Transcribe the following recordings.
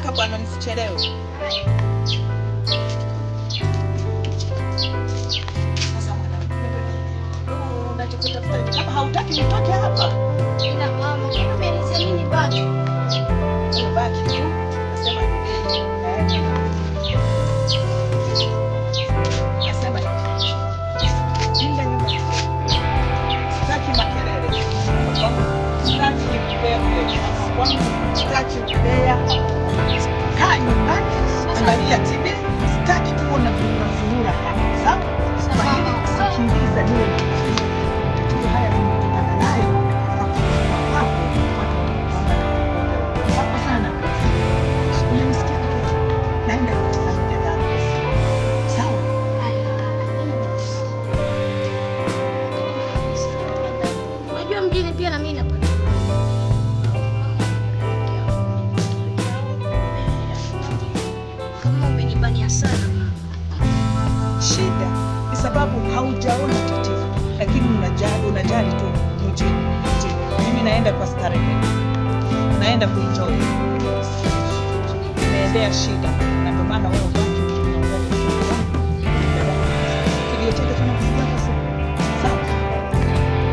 haraka bwana nisichelewe. Sasa mwanangu, unachokitafuta kama hautaki nitoke hapa. Ila mama, kama umeelezea nini baki? Baki tu. Nasema Jinda nyumba. Sitaki makelele. Sitaki kipepeo. Sitaki ubea. Kaa nyumbani. Angalia TV. Sitaki kuona furura hapa. Sawa? Sawa. Sikiliza niwe. Tatizo haya tunatokana nayo. Hapo sana. Unanisikia? Naenda kutafuta dawa. Sawa? Unajua mjini pia na mimi napata. Kama umenibania sana. Shida ni sababu haujaona tatizo, lakini unajali tu mjini. Mimi naenda kwa starehe, naenda kuenjoy, naendea shida, na ndio maana wewe ubaki kilio chake tunakusikia kwa siku. Sawa?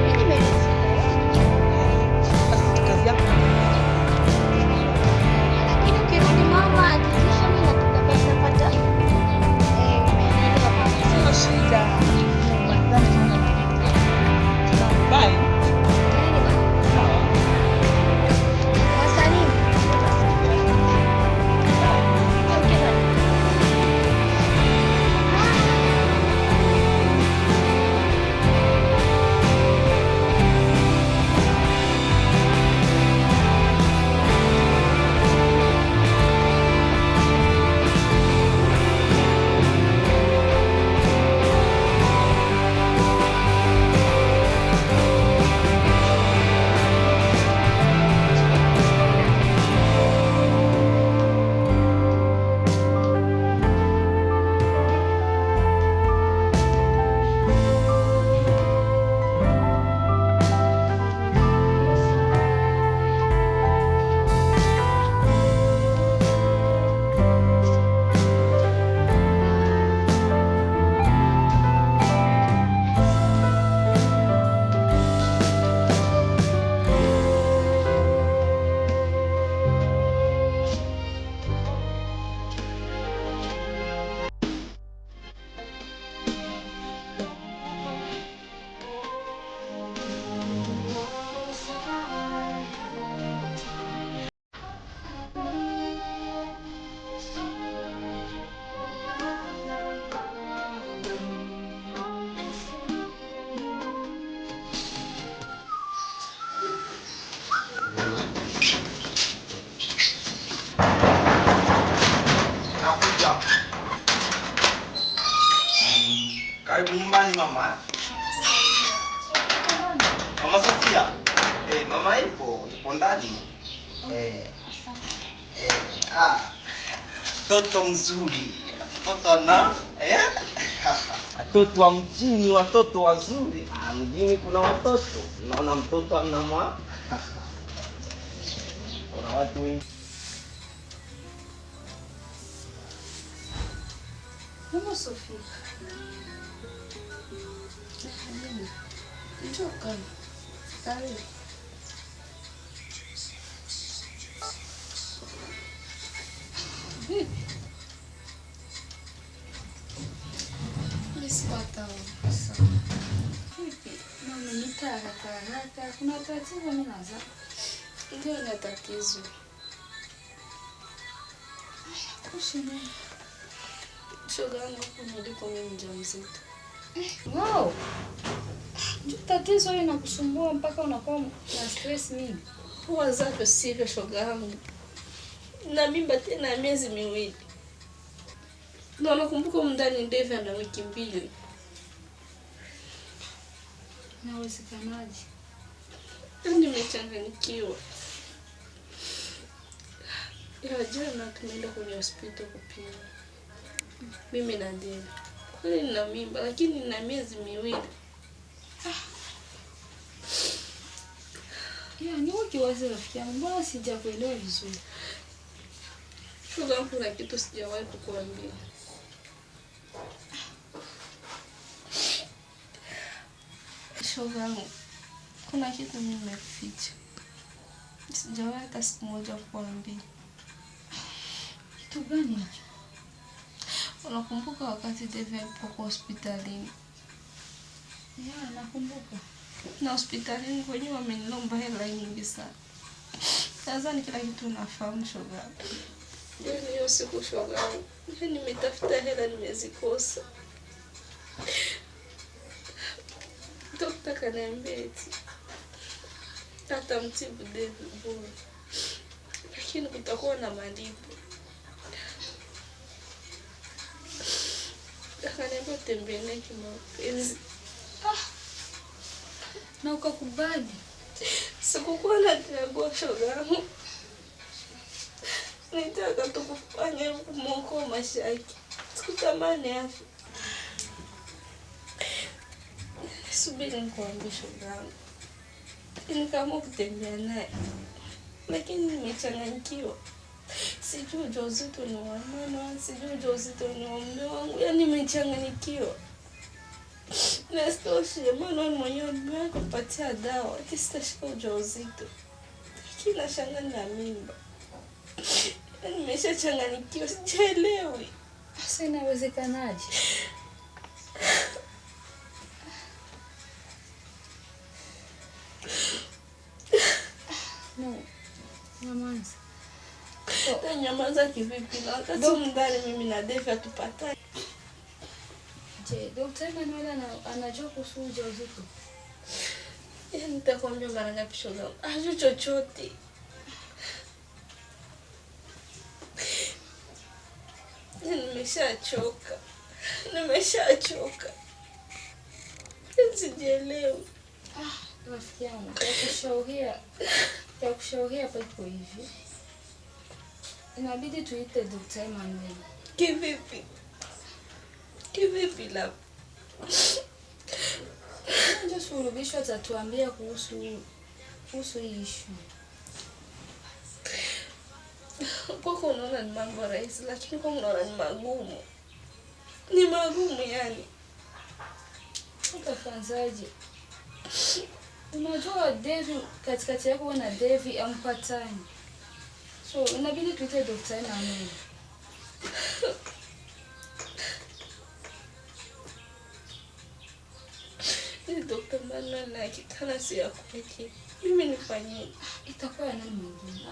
Mimi nimeeleza. Basi kazi yako. Lakini ukirudi mama hakikisha mimi napata. Sio shida. Bye. Karibu nyumbani mama. Mama Sofia. Mama ipo ndani. Toto mzuri. Toto na watoto wa mjini, watoto wazuri. Mjini kuna watoto. Naona mtoto ana mama. Kuna watu wengi. Mama Sofia. Njoo karibu. Vipi? Nisipata sawa. Vipi? Mama haraka. Kuna tatizo mimi naza. Ndio ina tatizo. Kushini. Shoga yangu kunilipo mimi mjamzito. Wow. Ndio tatizo hili inakusumbua mpaka unakuwa na stress mingi. Huwa zako sivyo shoga yangu. Na mimba tena ya miezi miwili. Na nakumbuka mndani Devi ana wiki 2. Inawezekanaje? Nimechanganyikiwa. Jana tumeenda kwenye hospitali kupima. Mimi na Devi. Kweli nina mimba lakini nina miezi miwili. Ni wiki wazi rafiki yangu, mbona sijakuelewa vizuri? Shoga, kuna kitu sijawahi kukuambia. Shoga, kuna kitu mimi nimeficha. Sijawahi hata siku moja kukuambia. Kitu gani hicho? Unakumbuka wakati Devi alipokuwa hospitalini? Ya, nakumbuka. Na hospitalini kwenye wameniomba hela nyingi sana. Nadhani kila kitu nafahamu shoga. Yaani hiyo siku shoga, nimetafuta hela nimezikosa. Dokta kaniambia eti atamtibu Devi bure, lakini kutakuwa na malipo. Akaniambia tembee kimapenzi. Na ukakubali? Sikukuwa nachagua shoga. Nitaka tu kufanya kumwokoa maisha yake. Sikutamani afe. Subiri nikwambie shoga. Nikaamua kutembea naye, lakini nimechanganyikiwa. Sijui ujauzito ni wa mama, sijui ujauzito ni wa mume wangu. Yaani nimechanganyikiwa. Na isitoshe maana mwenyewe nimekupatia dawa ati sitashika ujauzito. Lakini nashangaa na mimba. Yaani nimeshachanganyikiwa, sijaelewi. Sasa inawezekanaje? No. Nyamaza. Nyamaza kivipi? Na wakati ndani mimi na Devi hatupatani. Je, Dr. Emmanuel anajua kuhusu ujauzito? Yaani nitakwambia mara ngapi shoga? Hajui chochote. Nimeshachoka. Sijielewi. Rafiki yangu, ya kushauria hapa iko hivi. Inabidi tuite Dr. Emmanuel. Kivipi la? Ndio suluhisho atatuambia kuhusu hii issue. Kwako unaona ni mambo rahisi, lakini kwa unaona ni magumu. Ni magumu yani. Utafanzaje? Unajua Devi katikati yako na Devi ampatani. So inabidi tuite Dr. Emmanuel. Ni Dr. Emmanuel na kitana si ya kwake. Mimi nifanyie. Itakuwa ya nani mwingine?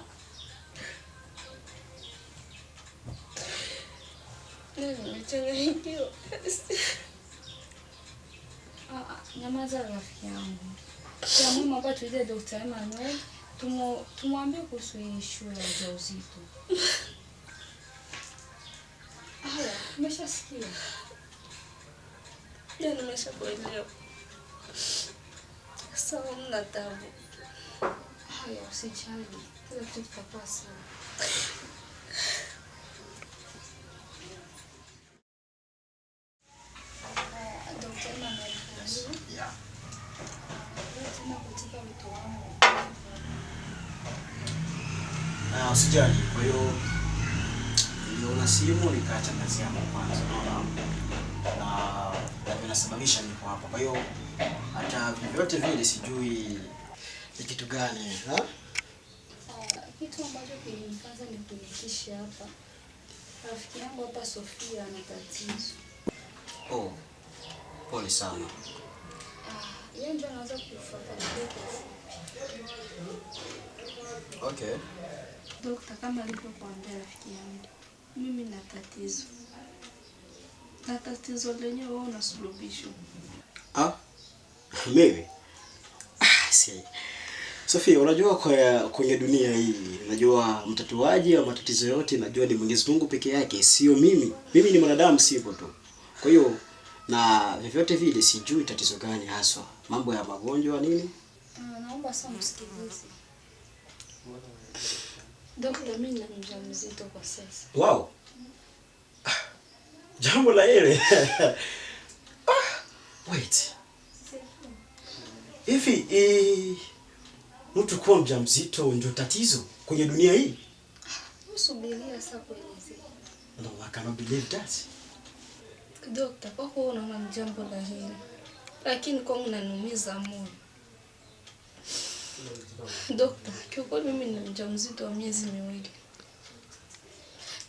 Nimechanganyikiwa. Nyamaza rafiki yangu. Kwa muhimu hapa tuite Dr. Emmanuel, tumwambie kuhusu hii issue ya ujauzito. Haya, umeshasikia? Ya nimeshakuelewa. Sawa, mna tabu. Haya, usijali. Kila kitu kitakuwa sawa. Dr. Emmanuel, Yeah. tena kutika mtu wangu. Usijali. Kwa hiyo niliona simu nikaacha kazi yangu kwanza, na vinasababisha nipo hapa. Kwa hiyo hata vyote vile sijui ni kitu gani, ha? Kitu ambacho kilimfanya nikuitishe hapa. Rafiki yangu hapa Sofia ana tatizo. Oh. Pole sana. Yeye ndio anaanza kufuatilia. Okay. Dokta, kama alivyokuambia rafiki yangu, mimi na tatizo. Na tatizo lenyewe wewe una suluhisho. Mimi? Si. Sofia, unajua kwenye dunia hii, najua mtatuaji wa matatizo yote, najua ni Mwenyezi Mungu peke yake, sio mimi. Mimi ni mwanadamu sivyo tu. Kwa hiyo na vyovyote vile sijui tatizo gani haswa. Mambo ya magonjwa nini? Naomba sana msikilize. Dokta, mimi ni mjamzito kwa sasa. Wow. Jambo la heri. Wait. Hivi mtu kuwa mjamzito ndio tatizo kwenye dunia hii? Subiria sasa kuelezea. No, I cannot believe that. Dokta, kwa kuwa unaona ni jambo la heri. Lakini kwa mnaniumiza moyo. Dokta, kiukweli mimi ni mjamzito wa miezi 2.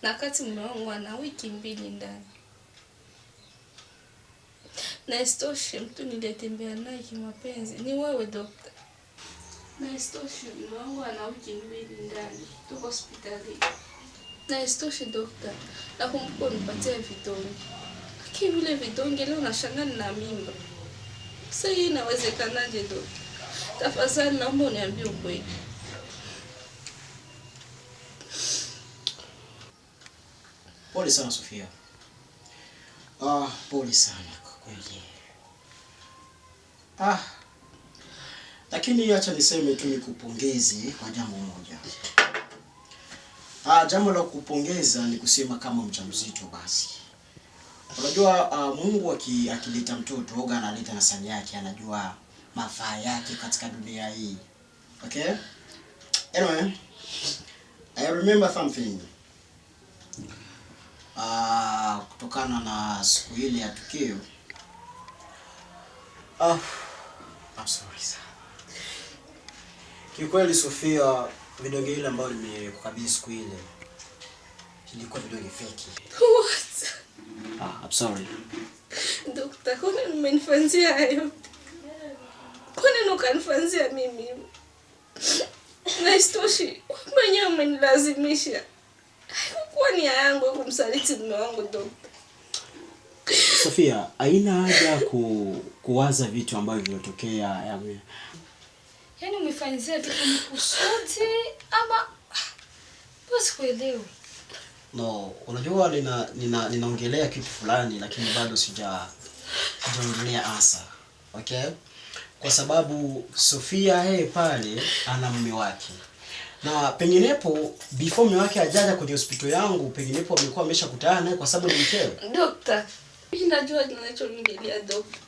Na kati mume wangu ana wiki 2 ndani. Na isitoshe mtu niliyetembea naye kimapenzi ni wewe dokta. Na isitoshe mume wangu ana wiki 2 ndani. Tuko hospitali. Na isitoshe dokta, nakumbuka unipatia vidonge. Lakini vile vidonge leo nashangaa na mimba. Sasa hii inawezekanaje dokta? Tafadhali naomba uniambie ukweli. Pole sana Sofia. Pole sana kwa kweli. Lakini acha niseme tu nikupongeze kwa jambo moja. Jambo la kupongeza ni kusema kama mjamzito basi. Unajua Mungu akileta mtoto, huwa analeta na sani yake, anajua mafaa yake katika dunia hii. Okay? Anyway, I remember something. Kutokana na siku ile ya tukio. I'm sorry sir. Kiukweli Sofia, vidonge ile ambayo nimekukabidhi siku ile ilikuwa vidonge fake. What? I'm sorry. Dokta, kwa nini umenifanyia hayo? Kwa nini ukanifanyia mimi? Na isitoshe, mwenyewe umenilazimisha. Kwa nia yangu kumsaliti mume wangu dokta. Sofia, haina haja kuwaza vitu ambavyo vilitokea. Yaani umefanyia vitu makusudi ama basi kuelewa. No, unajua ninaongelea kitu fulani lakini bado sijaongelea answer. Okay? Kwa sababu Sofia pale ana mume wake. Na penginepo before mume wake ajaja kwenye hospitali yangu, penginepo amekuwa ameshakutana naye kwa sababu ni mkewe. Dokta, mimi najua ninachoongelea dokta.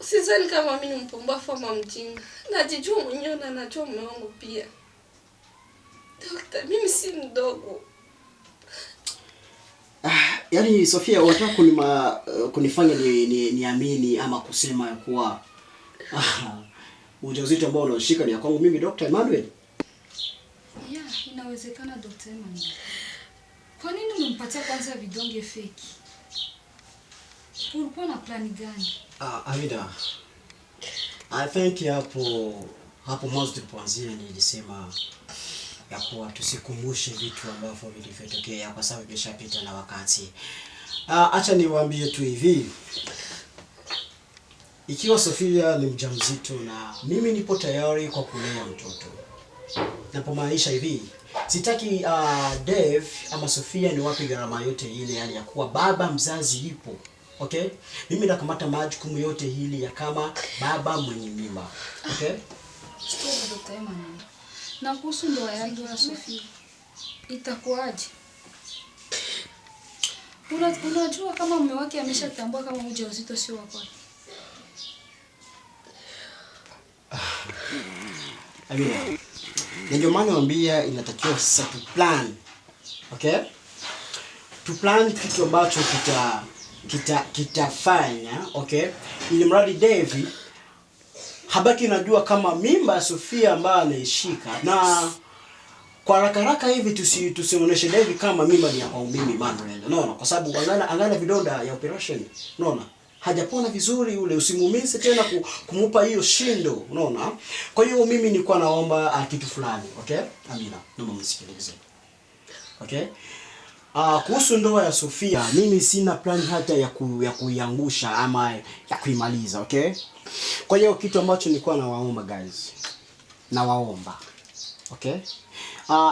Sidhani kama mimi ni mpumbavu ama mjinga. Najijua mwenyewe na najua mume wangu pia. Dokta, mimi si mdogo. Yaani Sofia, unataka kunifanya niamini ama kusema kuwa ujauzito ambao unashika ni kwangu mimi Dr. Emmanuel? Yeah, inawezekana Dr. Emmanuel. Kwa nini umempatia kwanza vidonge fake? Ulikuwa na plani gani? Amida, I think hapo mwanzo tulipoanzia nilisema ya kuwa tusikumbushe vitu ambavyo vilivyotokea kwa sababu vimeshapita na wakati. Acha niwaambie tu hivi. Ikiwa Sofia ni mjamzito na mimi nipo tayari kwa kulea mtoto. Napomaanisha hivi, sitaki Dave ama Sofia ni wapi gharama yote ile hali ya kuwa baba mzazi yupo. Okay? Mimi nakamata majukumu yote hili ya kama baba mwenye mimba. Okay? Stop Dr. Emmanuel. Na kuhusu ndoa yangu na Sofia, itakuwaje? Unajua kama mume wake ameshatambua kama ujauzito sio wako. Amina. Ndio maana naambia inatakiwa sasa tu plan. Okay? Tu plan kitu ambacho kitafanya, okay? Ili mradi David habaki najua kama mimba Sofia ambayo anaishika, na kwa haraka hivi tusimuoneshe David kama mimba ni ya kwa mimi Emmanuel. Unaona? Kwa sababu angana vidonda ya operation. Unaona? Hajapona vizuri ule, usimuumize tena kumupa hiyo shindo. Unaona? Kwa hiyo mimi nilikuwa naomba kitu fulani, okay? Amina, naomba msikilize. Okay? Kuhusu ndoa ya Sofia, mimi sina plan hata ya kuiangusha ama ya kuimaliza, okay? Kwa hiyo kitu ambacho nilikuwa nawaomba guys, nawaomba, okay?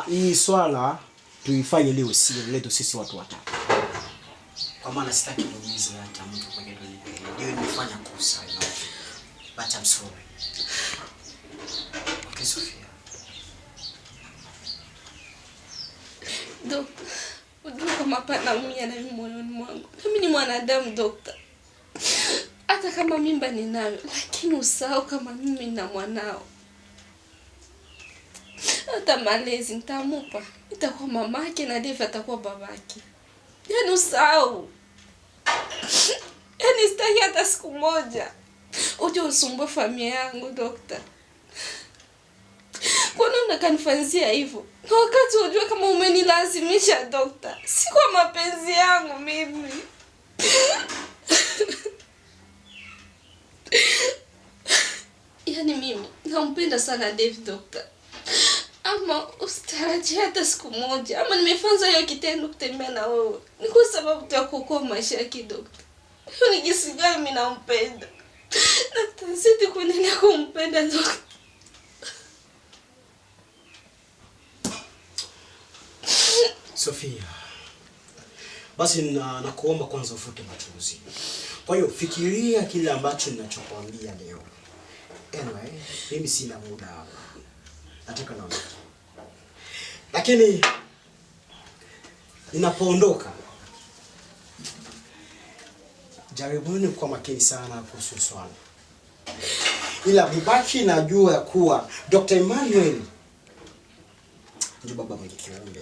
Hii swala tuifanye liwe siri letu sisi watu watatu. Kwa maana sitaki kuumiza hata mtu kwenye dunia. Ndio nimefanya kosa, you know. But I'm sorry. Okay, Sofia. Dokta, unajua kama panaumia na mimi moyoni mwangu. Mimi ni mwanadamu dokta. Hata kama mimba ninayo, lakini usahau kama mimi na mwanao. hata malezi nitamupa. Itakuwa mamake na Dave atakuwa babake. Yaani usahau. Yaani sitaki hata siku moja uje usumbue familia yangu dokta. Kwa nini unakanifanyia hivyo? Na wakati unajua kama umenilazimisha dokta. Si kwa mapenzi yangu mimi. Yaani mimi nampenda sana Dave dokta. Ama usitarajie hata siku moja. Ama nimefanya hiyo kitendo kutembea na wewe. Ni kwa sababu ya kuokoa maisha yake dokta. Hiyo ni jinsi gani mimi nampenda. Na tazidi kuendelea kumpenda dokta. Sofia, basi nakuomba kwanza ufute machozi. Kwa hiyo fikiria kile ambacho ninachokuambia leo. Anyway, mimi sina muda hapa. Nataka naondoka. Lakini ninapoondoka, jaribuni kwa makini sana kuhusu swala. Ila mbaki najua ya kuwa Dr. Emmanuel ndio baba mwenye kiumbe.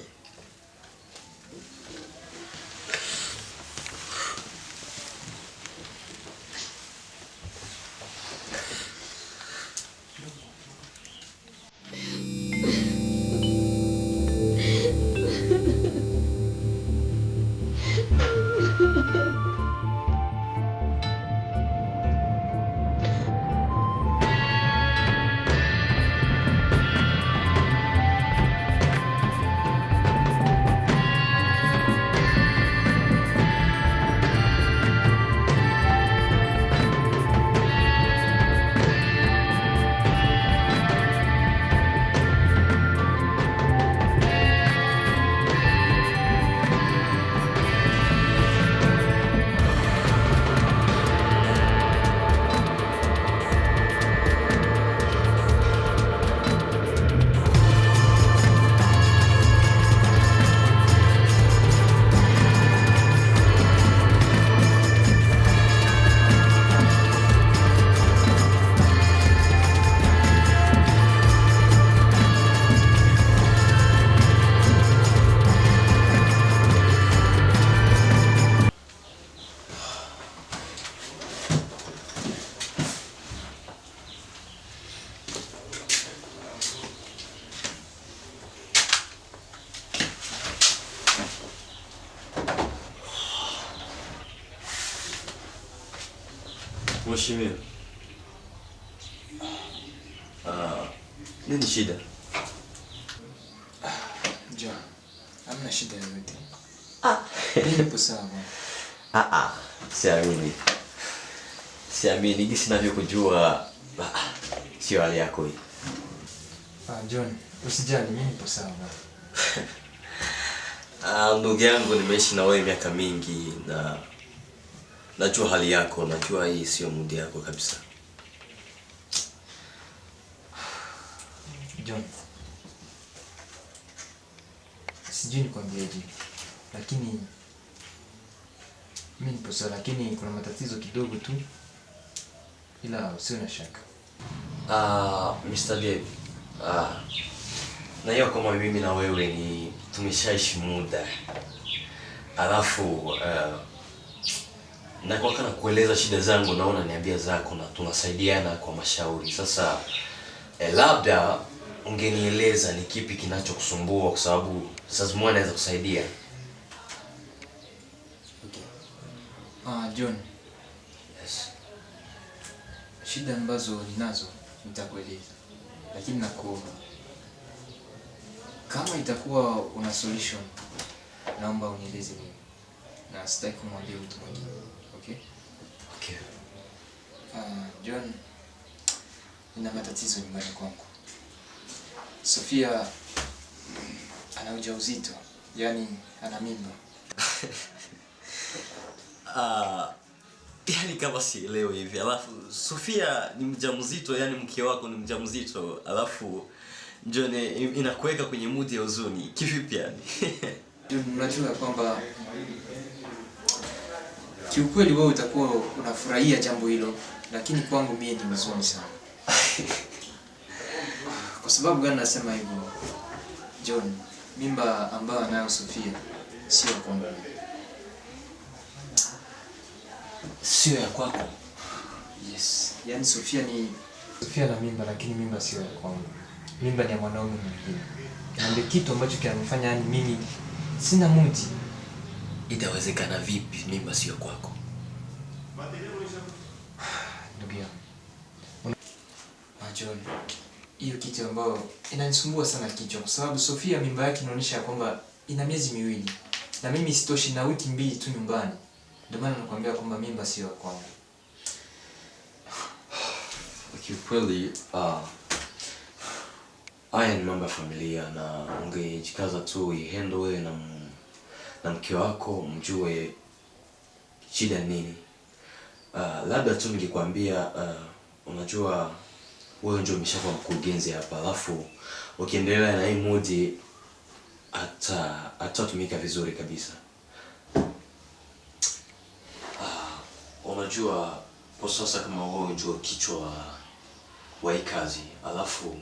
Mheshimiwa. Nini shida? John, hamna shida yoyote. Nipo sawa. Siamini. Siamini jinsi ninavyokujua. Sio hali yako hii. John, usijali, mimi nipo sawa. Ndugu yangu, nimeishi na wewe miaka mingi na najua hali yako, najua hii sio mudi yako kabisa. John, sijui nikwambieje, lakini mimi nipo sawa, lakini kuna matatizo kidogo tu, ila usiwe na shaka. Mr. Dave, na hiyo kama mimi na wewe ni tumeshaishi muda. Alafu na kwa kana kueleza shida zangu, naona niambia zako na tunasaidiana kwa mashauri. Sasa labda ungenieleza ni kipi kinachokusumbua, kwa sababu sasa mwana anaweza kusaidia. Okay. John. Yes. Shida ambazo ninazo nitakueleza. Lakini nakuomba, kama itakuwa una solution, naomba unieleze mimi. Na sitaki kumwambia mtu mwingine. Okay? Okay. John, nina matatizo nyumbani kwangu. Sofia ana ujauzito, yani ana mimba. Yani kama sielewi hivi. Alafu Sofia ni mjamzito, yani mke wako ni mjamzito. Alafu John inakuweka kwenye mood ya huzuni. Kivipi yani? John, unajua kwamba kiukweli wewe utakuwa unafurahia jambo hilo, lakini kwangu mimi ni huzuni sana. Kwa sababu gani nasema hivyo? John, mimba ambayo anayo Sofia sio ya kwangu. Sio ya kwako? Yes. Yaani Sofia na mimba, lakini mimba sio ya kwangu. Mimba ni ya mwanaume mwingine. Na ndio kitu ambacho kinanifanya yani mimi sina mudi. Itawezekana vipi mimba sio kwako? Ndugu yangu. John, hiyo kitu ambayo inanisumbua sana kichwa kwa sababu Sofia mimba yake inaonyesha kwamba ina miezi 2 na mimi sitoshi na wiki 2 tu nyumbani. Ndio maana nakwambia kwamba mimba sio ya kwangu. Kiukweli, haya ni mambo ya familia na ungejikaza tu ihandle wewe na mke wako mjue shida nini. Labda tu nilikwambia unajua wewe ndio umeshakuwa mkurugenzi hapa, alafu ukiendelea na hii mudi atatumika vizuri kabisa. Unajua kwa sasa kama wewe ndio kichwa wa hii kazi, alafu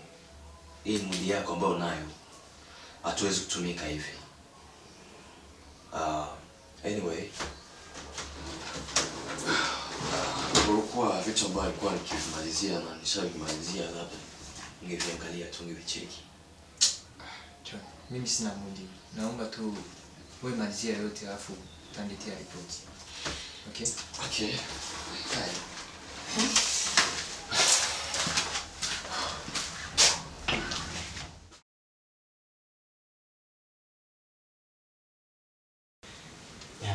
hii mudi yako ambayo unayo hatuwezi kutumika hivi. Anyway, kulikuwa vitu ambavyo alikuwa nikivimalizia na nishavimalizia, labda ningeviangalia tu ningevicheki. John, mimi sina mudi. Naomba tu wewe malizia yote alafu utaniletea ripoti. Okay? Okay. Bye.